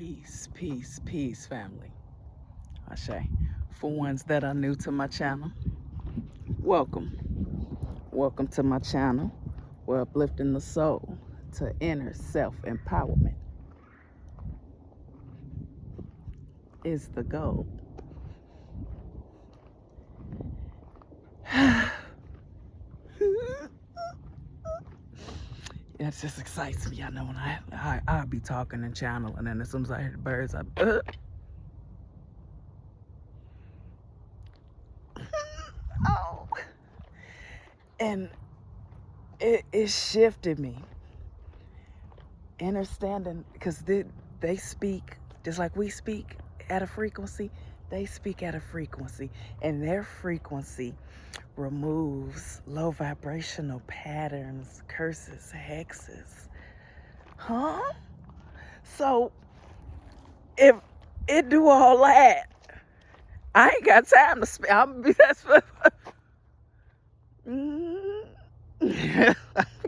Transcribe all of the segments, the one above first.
Peace, peace, peace, family. Ashe. For ones that are new to my channel, welcome. Welcome to my channel. We're uplifting the soul to inner self-empowerment is the goal. It just excites me. I know when I'll be talking and channeling, and then as soon as I hear the birds, oh, and it shifted me. Understanding, because they speak just like we speak at a frequency. They speak at a frequency, and their frequency removes low vibrational patterns, curses, hexes. Huh? So if it do all that, I ain't got time to speak. That's what.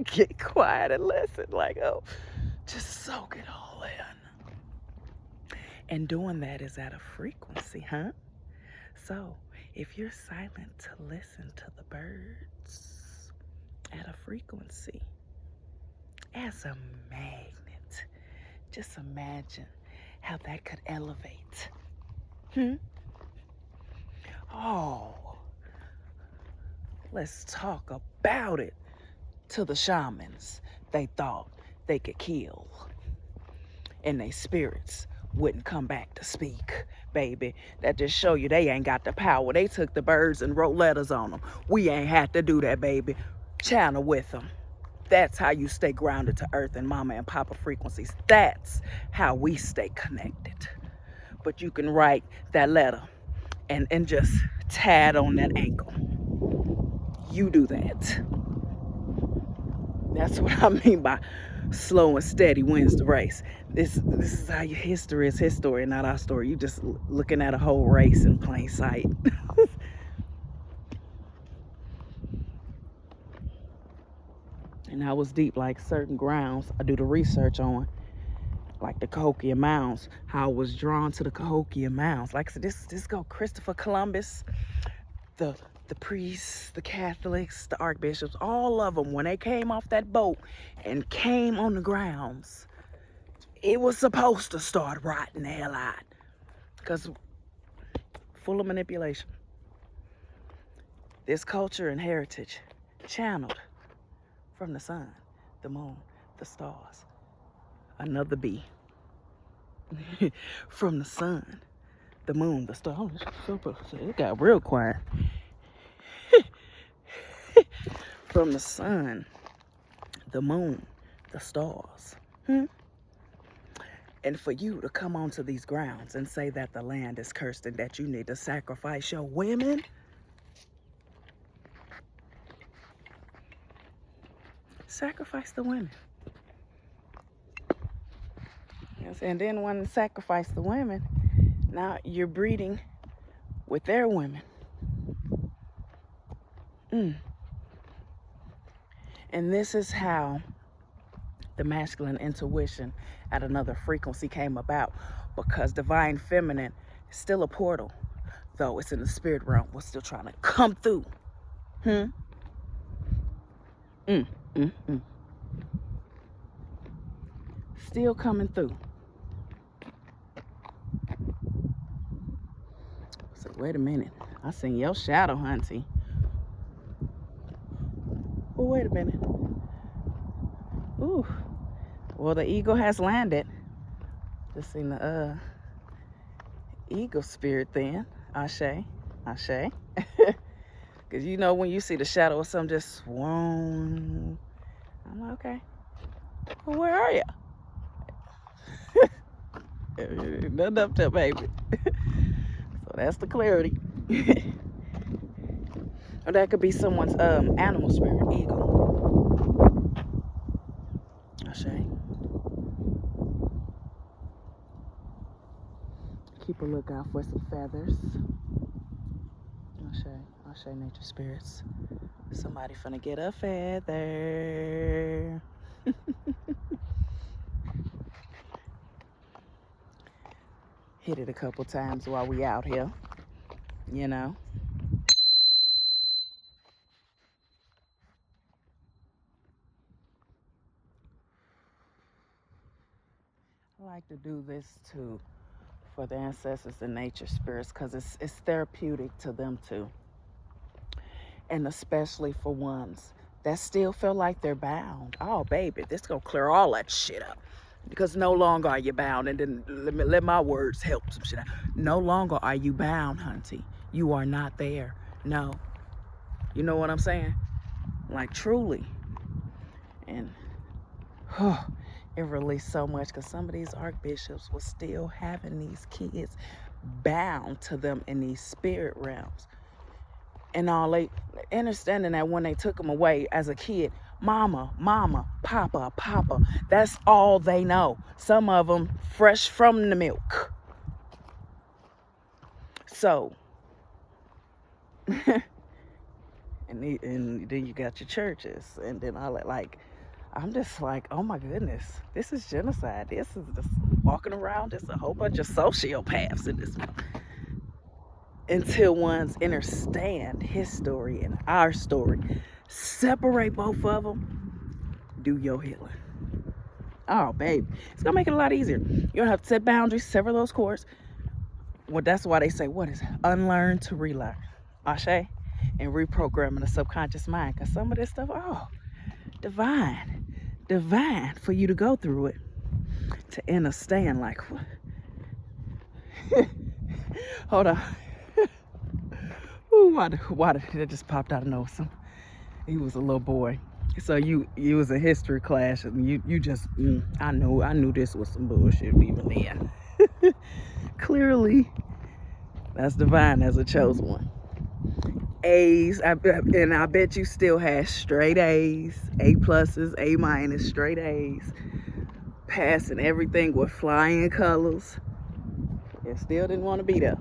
Get quiet and listen. Like, oh, just soak it all in. And doing that is at a frequency, huh? So if you're silent to listen to the birds at a frequency, as a magnet, just imagine how that could elevate. Oh, let's talk about it. To the shamans, they thought they could kill, and their spirits wouldn't come back to speak. Baby, that just show you they ain't got the power. They took the birds and wrote letters on them. We ain't had to do that, baby. Channel with them. That's how you stay grounded to earth and mama and papa frequencies. That's how we stay connected. But you can write that letter and just tad on that ankle. You do that. That's what I mean by slow and steady wins the race. This is how your history is his story, not our story. You just looking at a whole race in plain sight. And I was deep, like certain grounds I do the research on, like the Cahokia Mounds, how I was drawn to the Cahokia Mounds. Like I said, this go Christopher Columbus, the priests, the Catholics, the archbishops, all of them, when they came off that boat and came on the grounds, it was supposed to start rotting the hell out, because full of manipulation. This culture and heritage channeled from the sun, the moon, the stars, another B. From the sun, the moon, the stars. It got real quiet. From the sun, the moon, the stars. And for you to come onto these grounds and say that the land is cursed and that you need to sacrifice your women, sacrifice the women. Yes, and then when you sacrifice the women, now you're breeding with their women. And this is how the masculine intuition at another frequency came about, because divine feminine is still a portal, though it's in the spirit realm. We're still trying to come through. Still coming through. So wait a minute. I seen your shadow, hunty. Oh, wait a minute. Ooh. Well, the eagle has landed. Just seen the eagle spirit then. Ashe. Ashe. Because you know when you see the shadow of something just swoon, I'm like, okay. Well, where are you? Nothing up there, baby. So that's the clarity. Or that could be someone's animal spirit, eagle. Ashe. Keep a lookout for some feathers. Ashe. Ashe, nature spirits. Somebody finna get a feather. hit it a couple times while we out here, you know. I like to do this too for the ancestors and nature spirits because it's therapeutic to them too. And especially for ones that still feel like they're bound. Oh, baby, this gonna clear all that shit up. Because no longer are you bound. And then let my words help some shit out. No longer are you bound, hunty. You are not there. No. You know what I'm saying? Like, truly. And it released so much because some of these archbishops were still having these kids bound to them in these spirit realms. And all they understanding that when they took them away as a kid, mama, mama, papa, papa, that's all they know. Some of them fresh from the milk. So, and then you got your churches, and then all that. Like, I'm just like, oh my goodness, this is genocide. This is just walking around. There's a whole bunch of sociopaths in this. Until ones understand his story and our story, separate both of them, do your healing. Oh, babe, it's gonna make it a lot easier. You don't have to set boundaries, sever those cords. Well, that's why they say, what is it? Unlearn to relearn. Ashe? And reprogramming the subconscious mind. Because some of this stuff, divine for you to go through it. To understand, like, hold on. Ooh, why did it just popped out of nowhere? He was a little boy. So you was in history class and you just, I knew this was some bullshit even then. Clearly, that's divine as a chosen one. A's, and I bet you still have straight A's, A pluses, A minus, straight A's, passing everything with flying colors. And still didn't want to be there.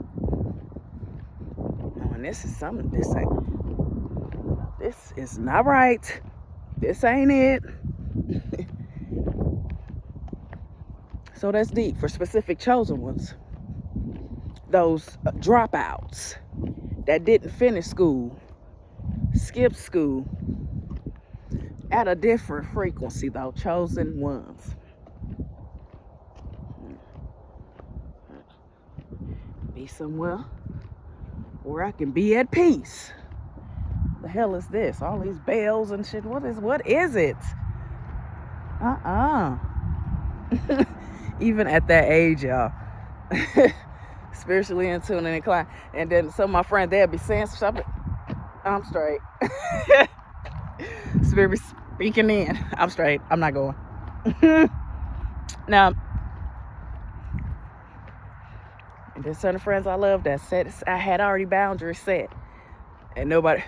And this is something. This is not right. This ain't it. So that's deep for specific chosen ones. Those dropouts that didn't finish school, skipped school, at a different frequency though, chosen ones. Be somewhere where I can be at peace. The hell is this? All these bells and shit. What is it? Even at that age, y'all. Spiritually in tune and inclined. And then some of my friends, they'll be saying something. I'm straight. Spirit speaking in. I'm straight. I'm not going. Now, and there's certain friends I love that said I had already boundaries set. And nobody,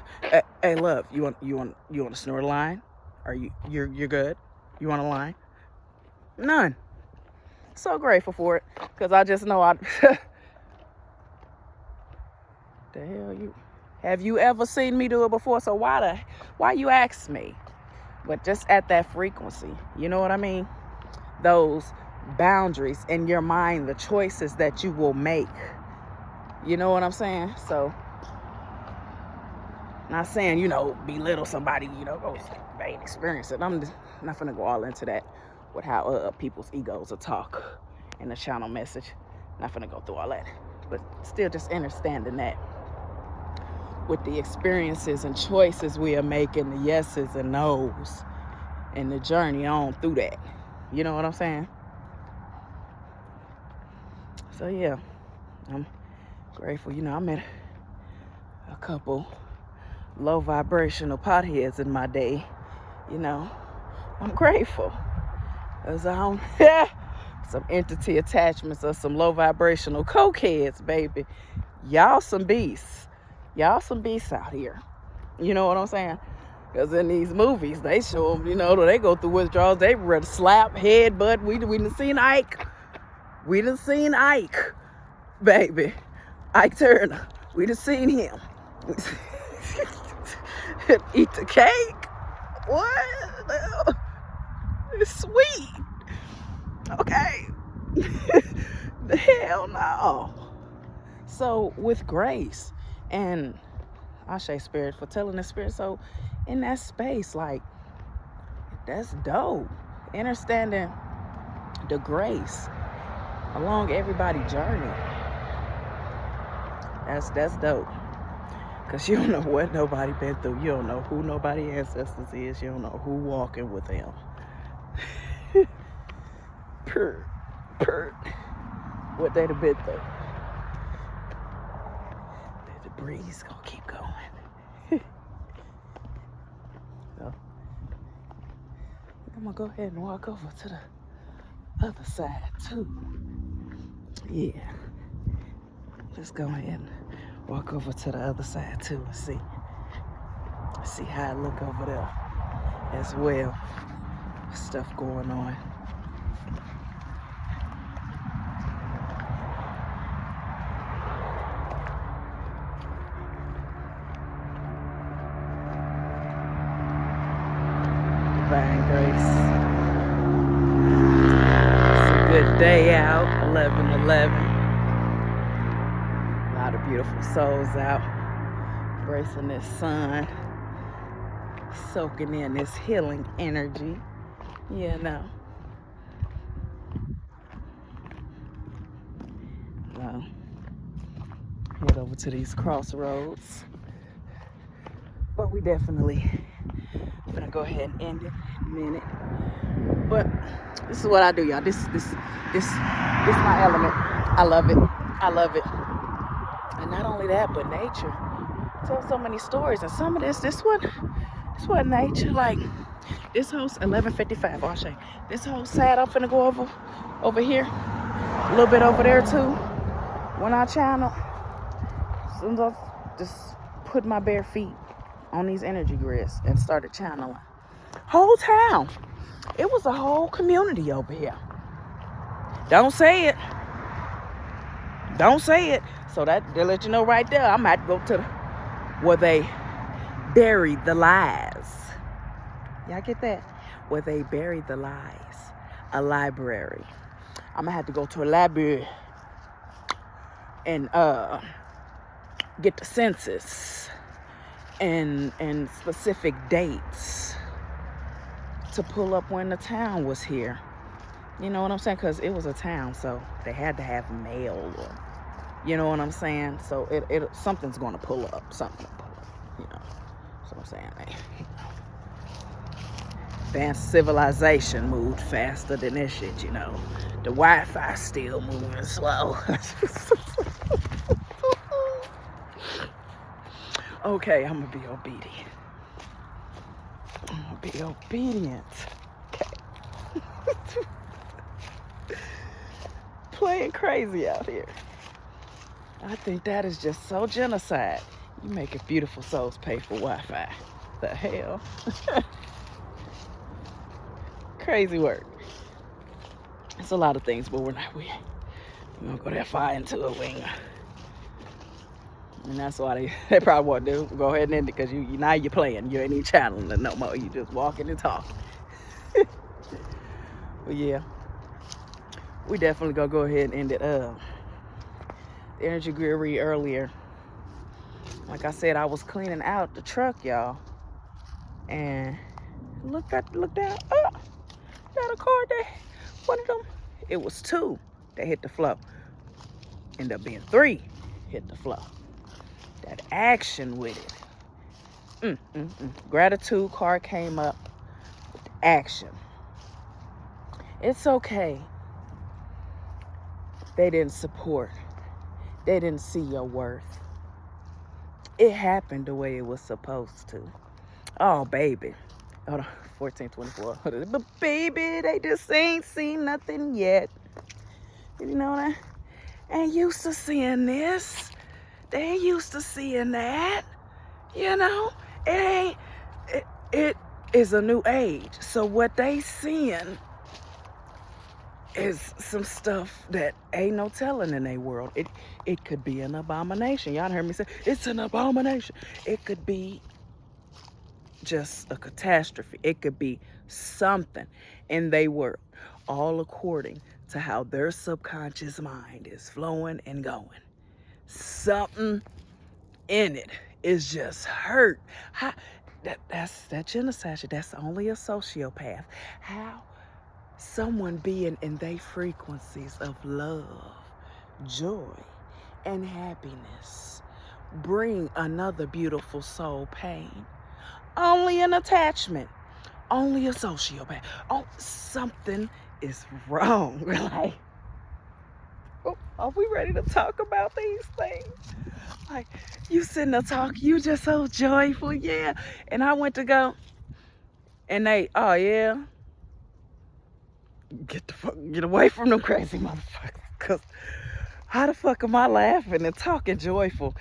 hey, love, you want to snort a line? Are you're good? You want a line? None. So grateful for it, cause I just know the hell have you ever seen me do it before? So why you ask me? But just at that frequency, you know what I mean? Those boundaries in your mind, the choices that you will make. You know what I'm saying? So. Not saying, belittle somebody, go and experience it. I'm just not going to go all into that with how people's egos will talk in the channel message. Not going to go through all that. But still just understanding that with the experiences and choices we are making, the yeses and nos, and the journey on through that. You know what I'm saying? So, yeah, I'm grateful. I met a couple low vibrational potheads in my day. I'm grateful. As I don't some entity attachments of some low vibrational cokeheads, baby. Y'all some beasts. Y'all some beasts out here. You know what I'm saying? Because in these movies, they show them, they go through withdrawals. They ready to slap, headbutt. We done seen Ike. We done seen Ike, baby. Ike Turner. We done seen him. Eat the cake? What? It's sweet. Okay. Hell no. So with grace, and I say spirit for telling the spirit. So in that space, like, that's dope. Understanding the grace along everybody's journey. That's dope. Cause you don't know what nobody been through. You don't know who nobody ancestors is. You don't know who walking with them. Purr. What they done been through. The breeze gonna keep going. So I'm gonna go ahead and walk over to the other side too. Yeah. Let's go ahead and walk over to the other side too and see how I look over there as well. Stuff going on. Divine grace. It's a good day out, 11:11. A lot of beautiful souls out, embracing this sun, soaking in this healing energy, you know. Head over to these crossroads, but we definitely gonna go ahead and end it in a minute. But this is what I do, y'all. This my element. I love it. And not only that, but nature tells so many stories. And some of this one nature, like this whole 11:55. I'll show you. This whole side I'm finna go over here, a little bit over there too. When I channel, as soon as I just put my bare feet on these energy grids and started channeling, whole town, it was a whole community over here. Don't say it. So they'll let you know right there. I might go to where they buried the lies. Y'all get that? Where they buried the lies. A library. I'm gonna have to go to a library and get the census and specific dates to pull up when the town was here. You know what I'm saying? Because it was a town, so they had to have mail, or, you know what I'm saying? So something's going to pull up. You know. That's what I'm saying. Advanced civilization moved faster than this shit, you know. The Wi-Fi still moving slow. Okay, I'm gonna be obedient. Okay. Playing crazy out here. I think that is just so genocide. You making beautiful souls pay for Wi-Fi. The hell? Crazy work. It's a lot of things, but we're gonna go that far into it. And that's why they probably want to go ahead and end it, because you now you're playing. You ain't even channeling it no more. You just walking and talking. But yeah, we definitely gonna go ahead and end it. The energy grid read earlier. Like I said, I was cleaning out the truck, y'all, and look down. Oh, got a car there. One of them. It was 2 that hit the floor. Ended up being 3 hit the floor. That action with it. Gratitude card came up with action. It's okay. They didn't support. They didn't see your worth. It happened the way it was supposed to. Oh, baby. Hold on. 1424. But baby, they just ain't seen nothing yet. You know that? Ain't used to seeing this. They ain't used to seeing that. You know? It is a new age. So what they seeing is some stuff that ain't no telling in their world. It could be an abomination. Y'all heard me say, it's an abomination. It could be just a catastrophe. It could be something in their world, all according to how their subconscious mind is flowing and going. Something in it is just hurt. That's genocide. That's only a sociopath. How someone being in their frequencies of love, joy, and happiness bring another beautiful soul pain. Only an attachment. Only a sociopath. Oh, something is wrong. Like, are we ready to talk about these things? Like, you sitting there talking, you just so joyful, yeah. And I went to go, and they, oh yeah, get away from them crazy motherfuckers. Cause how the fuck am I laughing and talking joyful,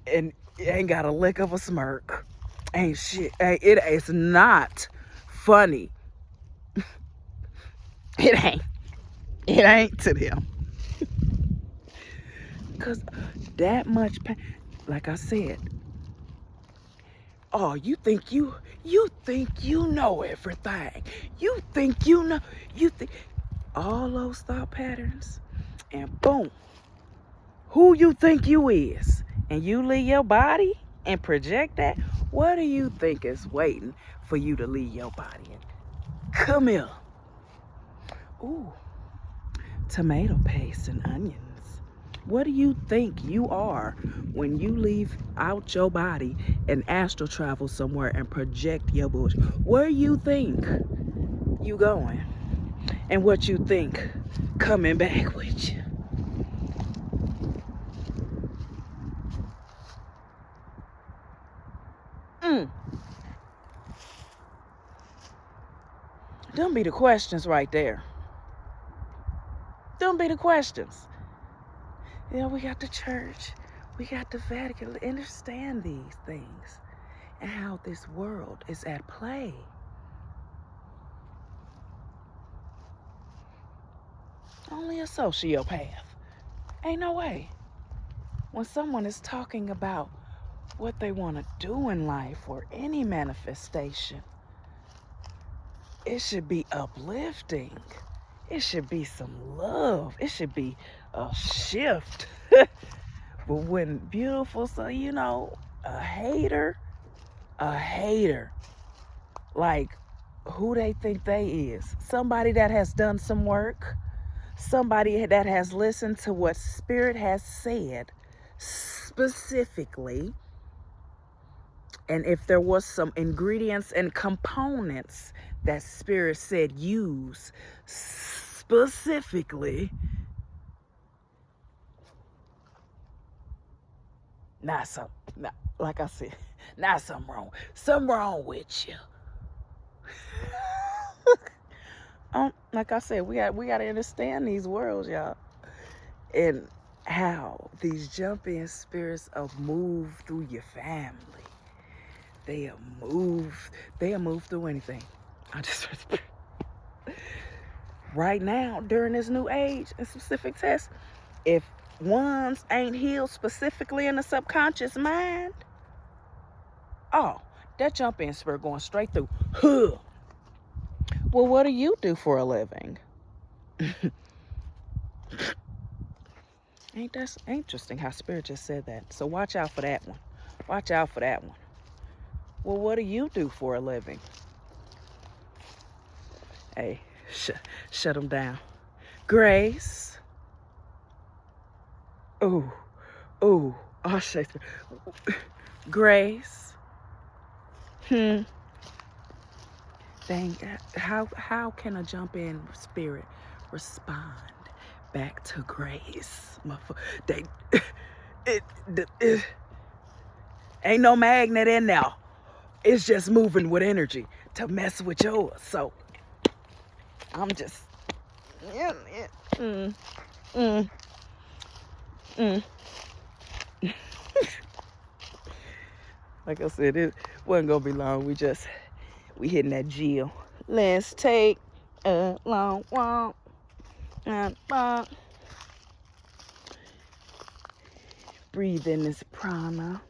and it ain't got a lick of a smirk? Ain't shit. It's not funny. It ain't. It ain't to them. Cause that much pain, like I said. Oh, you think you know everything. You think you think all those thought patterns, and boom, who you think you is, and you leave your body and project that. What do you think is waiting for you to leave your body? And come here. Ooh, tomato paste and onions. What do you think you are when you leave out your body and astral travel somewhere and project your bullshit? Where you think you going, and what you think coming back with you? Them be the questions right there. Them be the questions. You know, we got the church, we got the Vatican. Understand these things and how this world is at play. Only a sociopath. Ain't no way. When someone is talking about what they want to do in life or any manifestation, it should be uplifting. It should be some love. It should be a shift. But when beautiful, so you know, a hater, like who they think they is. Somebody that has done some work, somebody that has listened to what Spirit has said specifically. And if there was some ingredients and components that Spirit said use specifically, like I said, not something wrong. Something wrong with you. Like I said, we got to understand these worlds, y'all, and how these jump-in spirits of move through your family. They'll move through anything. Right now, during this new age and specific test, if ones ain't healed specifically in the subconscious mind, oh, that jump-in spirit going straight through. Huh. Well, what do you do for a living? Ain't that interesting how Spirit just said that? So watch out for that one. Watch out for that one. Well, what do you do for a living? Hey, shut them down. Grace. Oh, Shakespeare. Grace. How can a jump-in spirit respond back to grace? It ain't no magnet in there. It's just moving with energy to mess with yours. So I'm just like I said, it wasn't gonna be long. We hitting that Jill. Let's take a long walk. Breathe in this prana.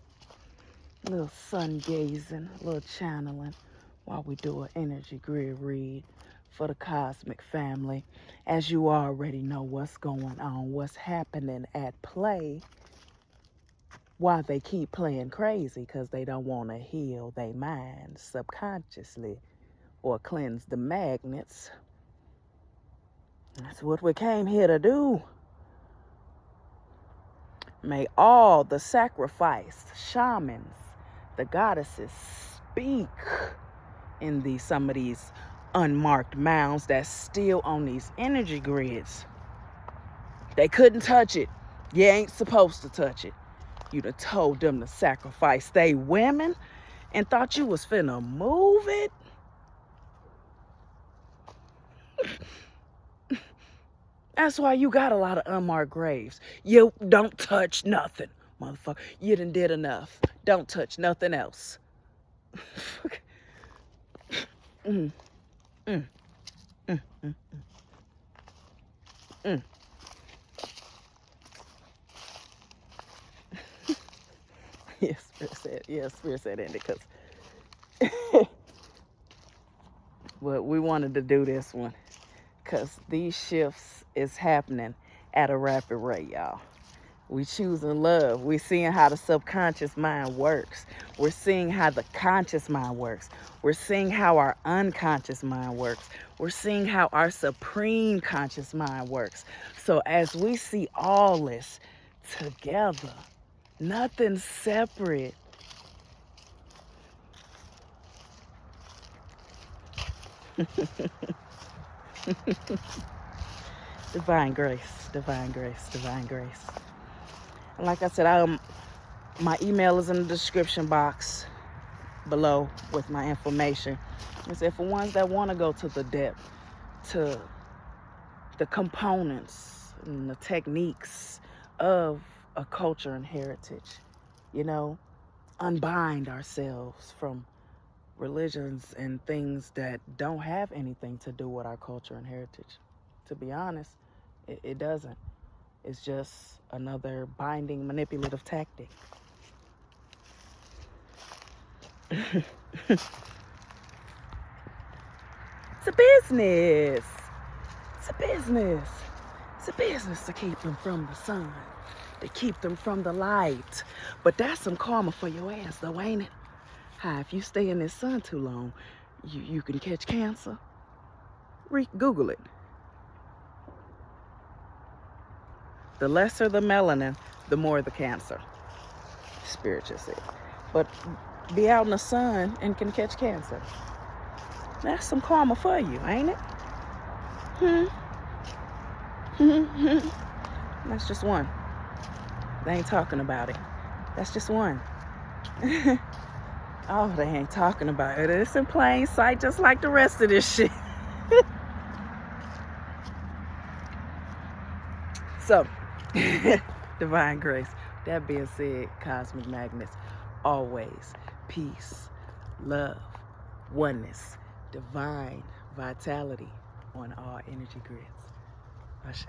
A little sun gazing, a little channeling while we do an energy grid read for the cosmic family. As you already know what's going on, what's happening at play, why they keep playing crazy, because they don't want to heal their minds subconsciously or cleanse the magnets. That's what we came here to do. May all the sacrificed shamans, the goddesses, speak in some of these unmarked mounds that's still on these energy grids. They couldn't touch it. You ain't supposed to touch it. You'd have told them to sacrifice they women and thought you was finna move it. That's why you got a lot of unmarked graves. You don't touch nothing, motherfucker. You done did enough. Don't touch nothing else. mm, mm, mm, mm, mm. Yes, Spirit said it, because well, we wanted to do this one because these shifts is happening at a rapid rate, y'all. We choosing love. We're seeing how the subconscious mind works. We're seeing how the conscious mind works. We're seeing how our unconscious mind works. We're seeing how our supreme conscious mind works. So as we see all this together, nothing separate. Divine grace, divine grace, divine grace. And like I said, my email is in the description box below with my information. I said, for ones that want to go to the depth, to the components and the techniques of a culture and heritage, unbind ourselves from religions and things that don't have anything to do with our culture and heritage. To be honest, it doesn't. It's just another binding, manipulative tactic. It's a business. It's a business. It's a business to keep them from the sun, to keep them from the light. But that's some karma for your ass, though, ain't it? How, if you stay in this sun too long, you can catch cancer. Google it. The lesser the melanin, the more the cancer. Spirit just said. But be out in the sun and can catch cancer. That's some karma for you, ain't it? That's just one. They ain't talking about it. That's just one. Oh, they ain't talking about it. It's in plain sight, just like the rest of this shit. So, divine grace. That being said, cosmic magnets, always peace, love, oneness, divine vitality on all energy grids. Ashe.